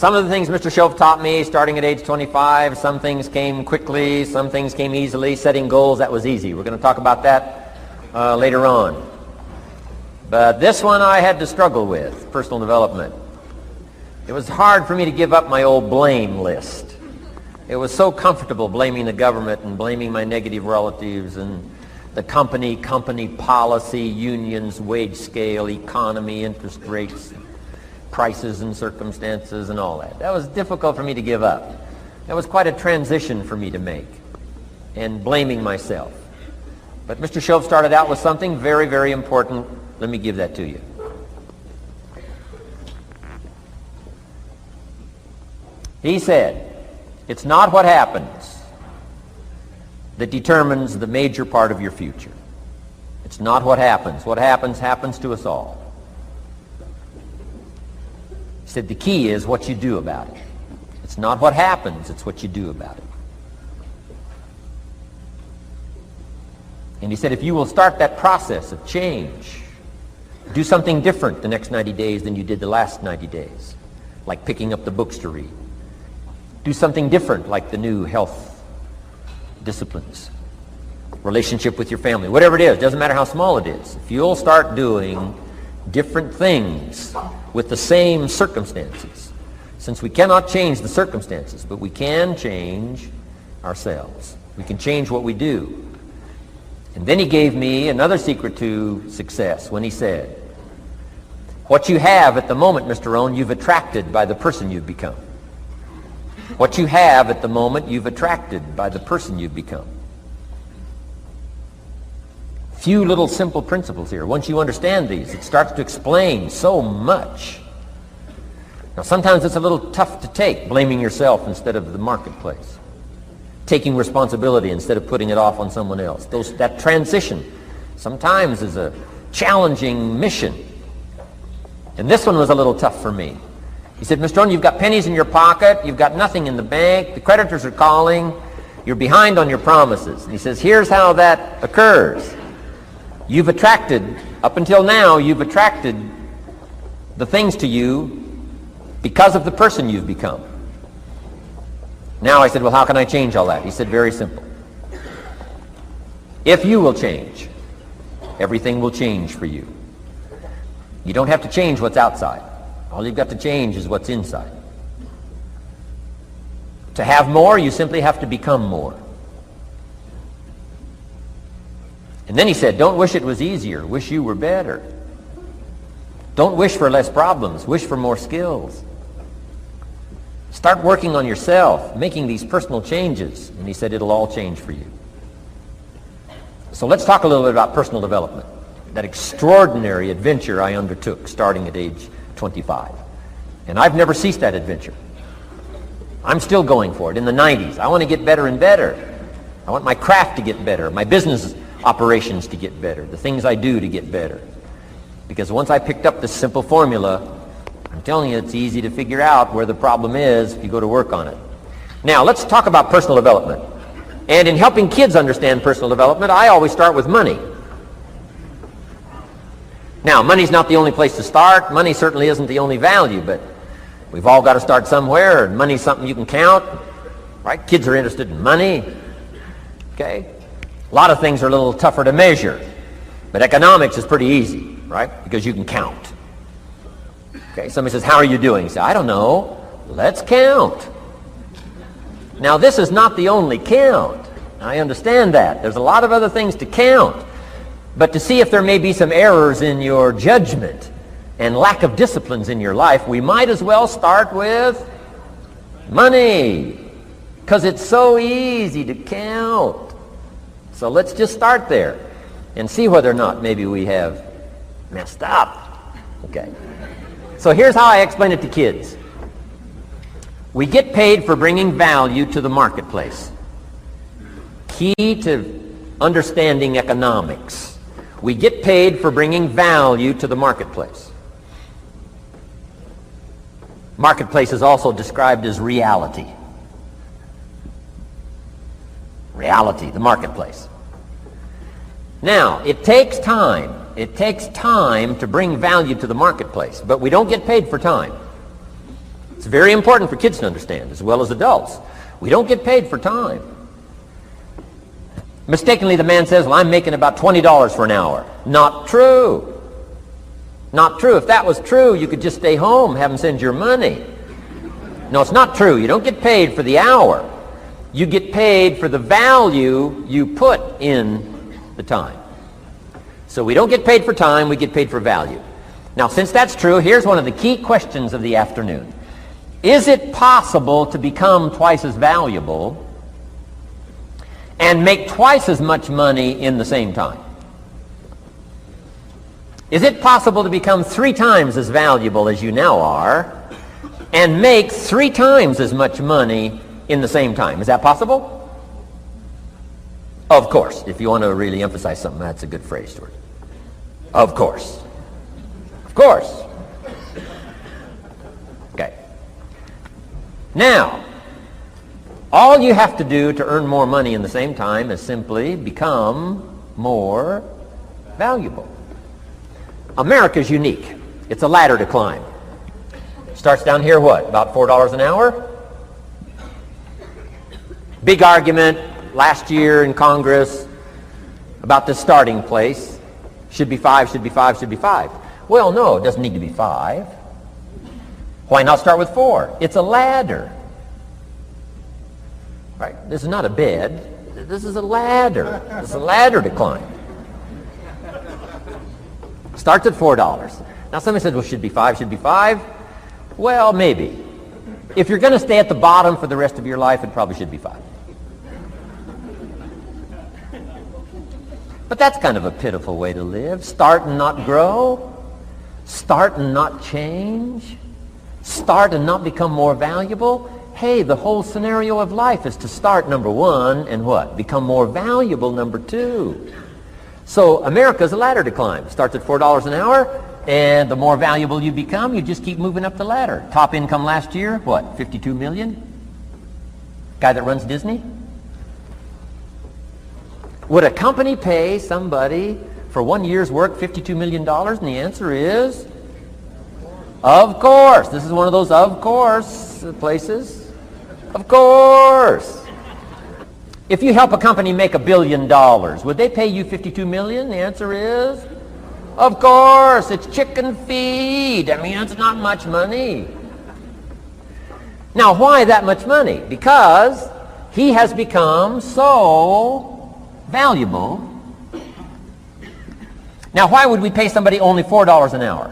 Some of the things Mr. Shoaff taught me starting at age 25, some things came quickly, some things came easily. Setting goals, that was easy. We're going to talk about that later on. But this one I had to struggle with, personal development. It was hard for me to give up my old blame list. It was so comfortable blaming the government and blaming my negative relatives and the company policy, unions, wage scale, economy, interest rates, prices and circumstances and all that. That was difficult for me to give up. That was quite a transition for me to make, and blaming myself. But Mr. Shoaff started out with something very, very important. Let me give that to you. He said, it's not what happens that determines the major part of your future. It's not what happens. What happens, happens to us all. He said the key is what you do about it. It's not what happens, it's what you do about it. And he said if you will start that process of change, do something different the next 90 days than you did the last 90 days, like picking up the books to read. Do something different like the new health disciplines, relationship with your family, whatever it is, doesn't matter how small it is. If you'll start doing different things with the same circumstances, since we cannot change the circumstances, but we can change ourselves. We can change what we do. And then he gave me another secret to success when he said, what you have at the moment, Mr. Rohn, you've attracted by the person you've become. What you have at the moment, you've attracted by the person you've become. Few little simple principles here. Once you understand these, it starts to explain so much. Now, sometimes it's a little tough to take, blaming yourself instead of the marketplace, taking responsibility instead of putting it off on someone else. That transition sometimes is a challenging mission. And this one was a little tough for me. He said, Mr. Rohn, you've got pennies in your pocket, you've got nothing in the bank, the creditors are calling, you're behind on your promises. And he says, here's how that occurs. You've attracted, up until now, you've attracted the things to you because of the person you've become. Now I said, well, how can I change all that? He said, very simple. If you will change, everything will change for you. You don't have to change what's outside. All you've got to change is what's inside. To have more, you simply have to become more. And then he said, don't wish it was easier, wish you were better. Don't wish for less problems, wish for more skills. Start working on yourself, making these personal changes. And he said, it'll all change for you. So let's talk a little bit about personal development. That extraordinary adventure I undertook starting at age 25. And I've never ceased that adventure. I'm still going for it. In the 90s, I want to get better and better. I want my craft to get better, my business operations to get better, the things I do to get better. Because once I picked up this simple formula, I'm telling you, it's easy to figure out where the problem is if you go to work on it. Now, let's talk about personal development. And in helping kids understand personal development, I always start with money. Now, money's not the only place to start. Money certainly isn't the only value, but we've all got to start somewhere, and money's something you can count, right? Kids are interested in money, okay? A lot of things are a little tougher to measure, but economics is pretty easy, right? Because you can count. Okay, somebody says, how are you doing? You say, I don't know. Let's count. Now, this is not the only count. I understand that. There's a lot of other things to count. But to see if there may be some errors in your judgment and lack of disciplines in your life, we might as well start with money, because it's so easy to count. So let's just start there and see whether or not maybe we have messed up. Okay. So here's how I explain it to kids. We get paid for bringing value to the marketplace. Key to understanding economics. We get paid for bringing value to the marketplace. Marketplace is also described as reality. Reality, the marketplace. Now, it takes time. It takes time to bring value to the marketplace, but we don't get paid for time. It's very important for kids to understand as well as adults. We don't get paid for time. Mistakenly, the man says, well, I'm making about $20 for an hour. Not true. Not true. If that was true, you could just stay home, have them send your money. No, it's not true. You don't get paid for the hour. You get paid for the value you put in the time. So we don't get paid for time, we get paid for value. Now, since that's true, here's one of the key questions of the afternoon. Is it possible to become twice as valuable and make twice as much money in the same time? Is it possible to become 3 times as valuable as you now are and make 3 times as much money in the same time? Is that possible? Of course. If you want to really emphasize something, that's a good phrase, Stuart. Of course. Of course. Okay. Now, all you have to do to earn more money in the same time is simply become more valuable. America's unique. It's a ladder to climb. Starts down here, what, about $4 an hour? Big argument last year in Congress about the starting place. Should be 5, should be 5, should be 5. Well, no, it doesn't need to be 5. Why not start with 4? It's a ladder. Right? This is not a bed. This is a ladder. It's a ladder to climb. Starts at $4. Now somebody said, well, should be 5, should be 5. Well, maybe. If you're going to stay at the bottom for the rest of your life, it probably should be 5. But that's kind of a pitiful way to live. Start and not grow. Start and not change. Start and not become more valuable. Hey, the whole scenario of life is to start, number 1, and what? Become more valuable, number 2. So America's a ladder to climb. Starts at $4 an hour, and the more valuable you become, you just keep moving up the ladder. Top income last year, what, 52 million? Guy that runs Disney? Would a company pay somebody for 1 year's work $52 million? And the answer is, of course. This is one of those of course places. Of course. If you help a company make $1 billion, would they pay you $52 million? The answer is, of course. It's chicken feed. I mean, it's not much money. Now, why that much money? Because he has become so valuable. Now, why would we pay somebody only $4 an hour?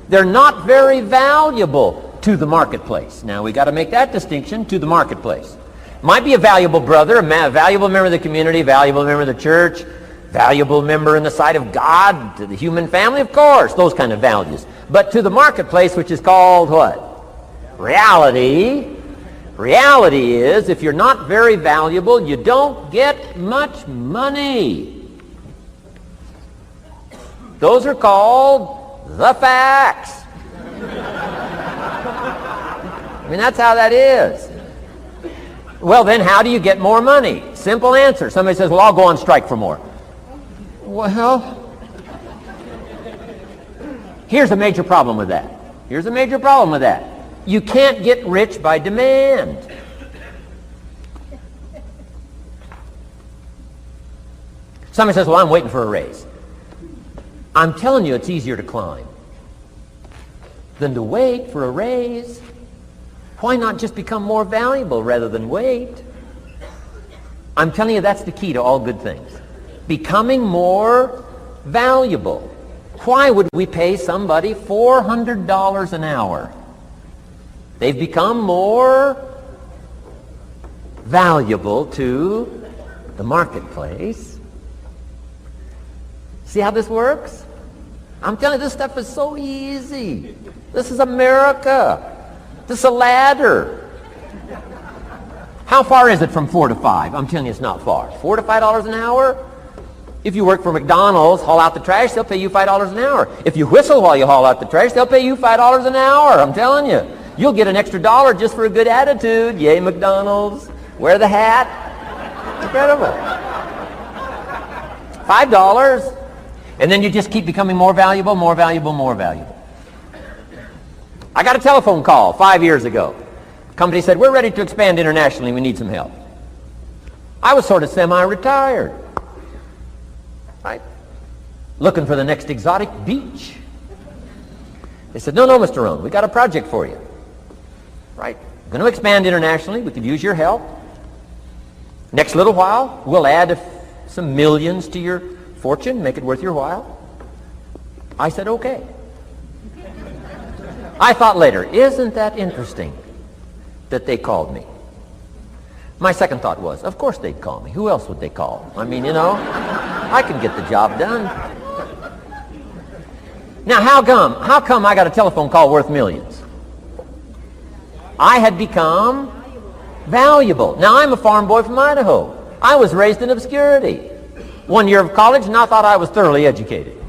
They're not very valuable to the marketplace. Now, we got to make that distinction, to the marketplace. Might be a valuable brother, a valuable member of the community, valuable member of the church, valuable member in the sight of God, to the human family, of course, those kind of values. But to the marketplace, which is called what? Reality. Reality is, if you're not very valuable, you don't get much money. Those are called the facts. I mean, that's how that is. Well, then how do you get more money? Simple answer. Somebody says, well, I'll go on strike for more. Well, here's a major problem with that. Here's a major problem with that. You can't get rich by demand. Somebody says, well, I'm waiting for a raise. I'm telling you, it's easier to climb than to wait for a raise. Why not just become more valuable rather than wait? I'm telling you, that's the key to all good things. Becoming more valuable. Why would we pay somebody $400 an hour? They've become more valuable to the marketplace. See how this works? I'm telling you, this stuff is so easy. This is America. This is a ladder. How far is it from 4 to 5? I'm telling you, it's not far. $4 to $5 an hour? If you work for McDonald's, haul out the trash, they'll pay you $5 an hour. If you whistle while you haul out the trash, they'll pay you $5 an hour. I'm telling you. You'll get an extra $1 just for a good attitude. Yay, McDonald's. Wear the hat. Incredible. $5. And then you just keep becoming more valuable, more valuable, more valuable. I got a telephone call 5 years ago. The company said, we're ready to expand internationally. We need some help. I was sort of semi-retired, right? Looking for the next exotic beach. They said, no, Mr. Rohn, we got a project for you, right? We're going to expand internationally. We could use your help. Next little while, we'll add some millions to your fortune, make it worth your while. I said, okay. I thought later, isn't that interesting that they called me? My second thought was, of course they'd call me. Who else would they call? I mean, I can get the job done. Now, how come I got a telephone call worth millions? I had become valuable. Now, I'm a farm boy from Idaho. I was raised in obscurity. 1 year of college, and I thought I was thoroughly educated.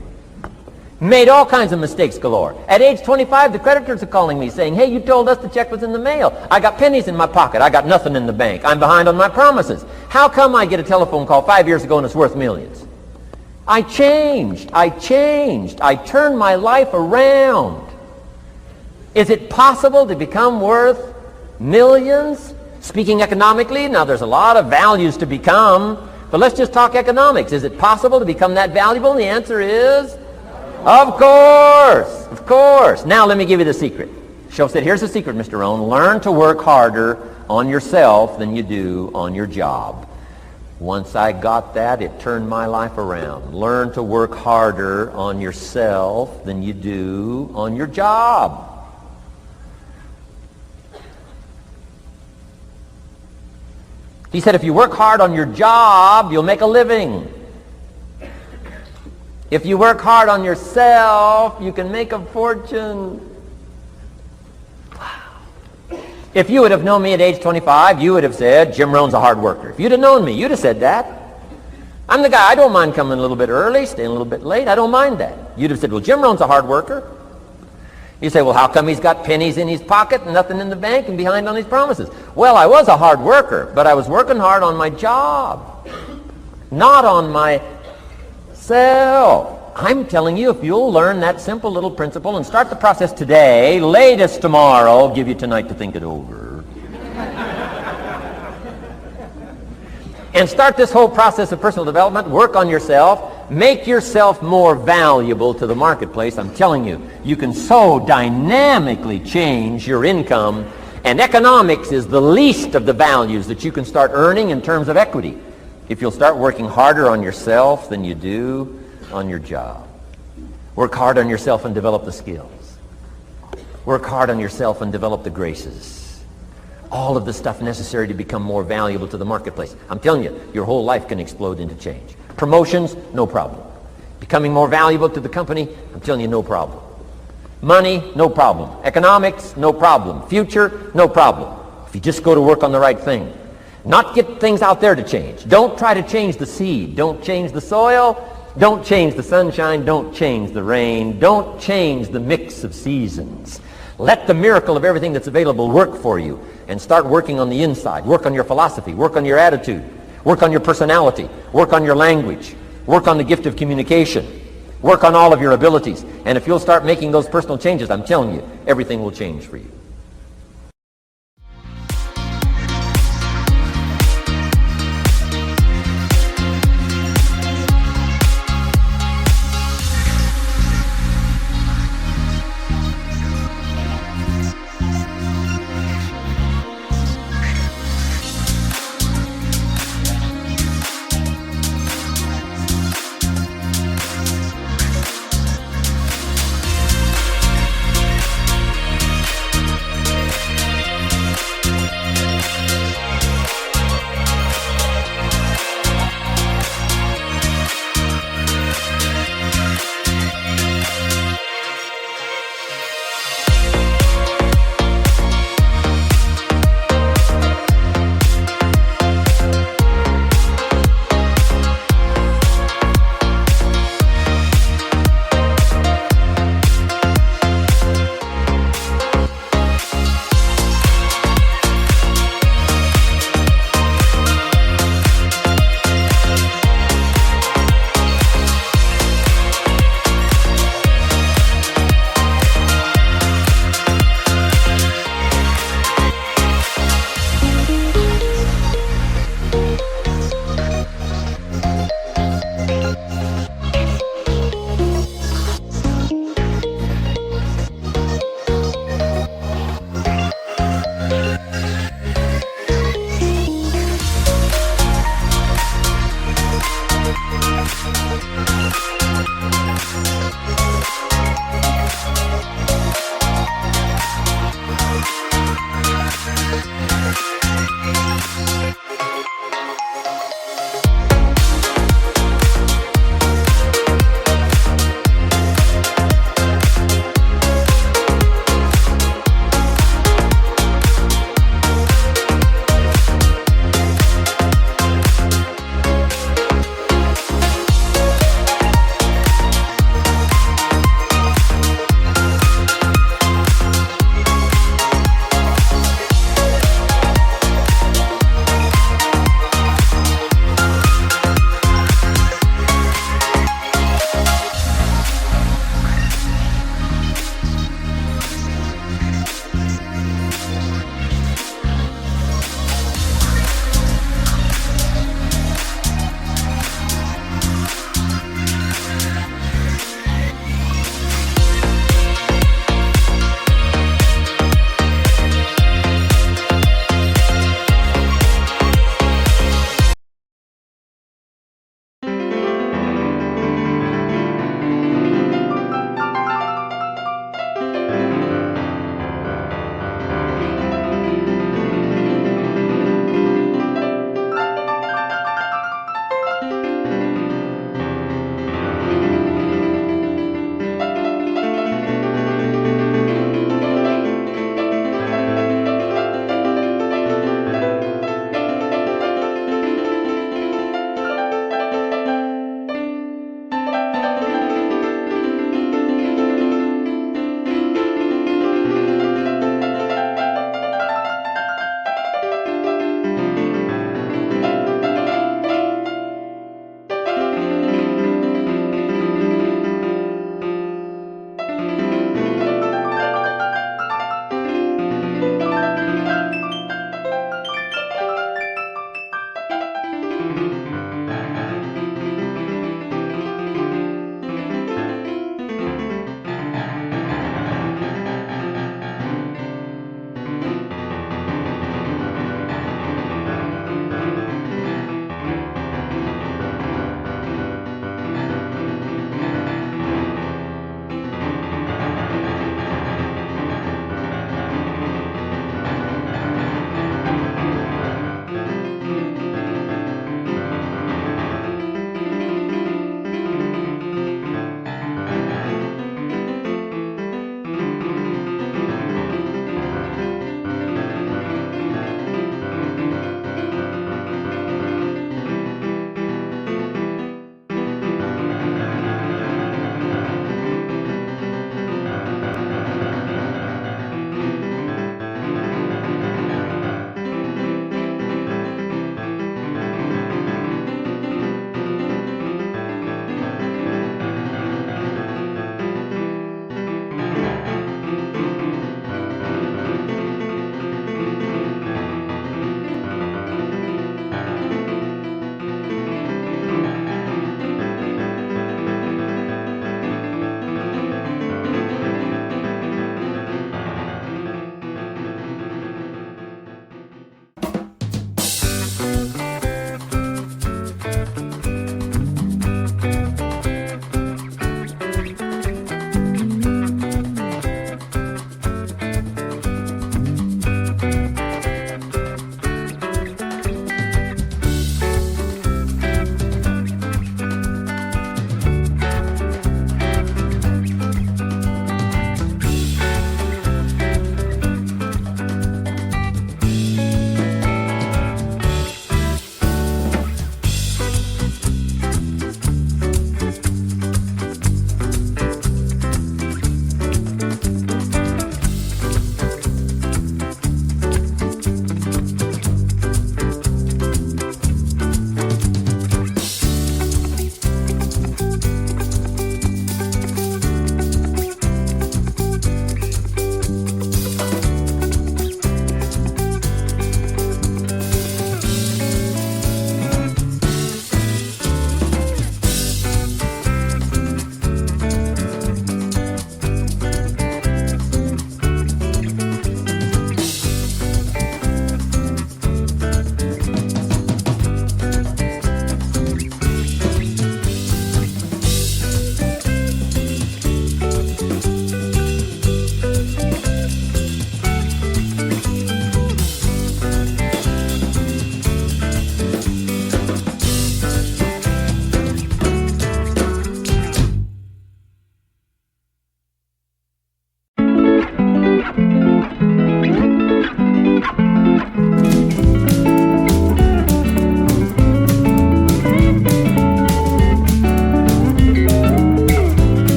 Made all kinds of mistakes galore. At age 25, the creditors are calling me saying, hey, you told us the check was in the mail. I got pennies in my pocket. I got nothing in the bank. I'm behind on my promises. How come I get a telephone call 5 years ago and it's worth millions? I changed. I turned my life around. Is it possible to become worth millions? Speaking economically, now there's a lot of values to become, but let's just talk economics. Is it possible to become that valuable? And the answer is, of course. Now let me give you the secret. Show said, here's the secret, Mr. Rohn. Learn to work harder on yourself than you do on your job. Once I got that, it turned my life around. Learn to work harder on yourself than you do on your job. He said, if you work hard on your job, you'll make a living. If you work hard on yourself, you can make a fortune. Wow. If you would have known me at age 25, you would have said, Jim Rohn's a hard worker. If you'd have known me, you'd have said that. I'm the guy, I don't mind coming a little bit early, staying a little bit late. I don't mind that. You'd have said, well, Jim Rohn's a hard worker. You say, well, how come he's got pennies in his pocket and nothing in the bank and behind on his promises? Well, I was a hard worker, but I was working hard on my job, not on myself. I'm telling you, if you'll learn that simple little principle and start the process today, latest tomorrow, I'll give you tonight to think it over. And start this whole process of personal development, work on yourself, make yourself more valuable to the marketplace. I'm telling you, you can so dynamically change your income, and economics is the least of the values that you can start earning in terms of equity if you'll start working harder on yourself than you do on your job. Work hard on yourself and develop the skills. Work hard on yourself and develop the graces. All of the stuff necessary to become more valuable to the marketplace. I'm telling you, your whole life can explode into change. Promotions, no problem. Becoming more valuable to the company, I'm telling you, no problem. Money, no problem. Economics, no problem. Future, no problem. If you just go to work on the right thing. Not get things out there to change. Don't try to change the seed. Don't change the soil. Don't change the sunshine. Don't change the rain. Don't change the mix of seasons. Let the miracle of everything that's available work for you, and start working on the inside. Work on your philosophy. Work on your attitude. Work on your personality. Work on your language. Work on the gift of communication. Work on all of your abilities. And if you'll start making those personal changes, I'm telling you, everything will change for you.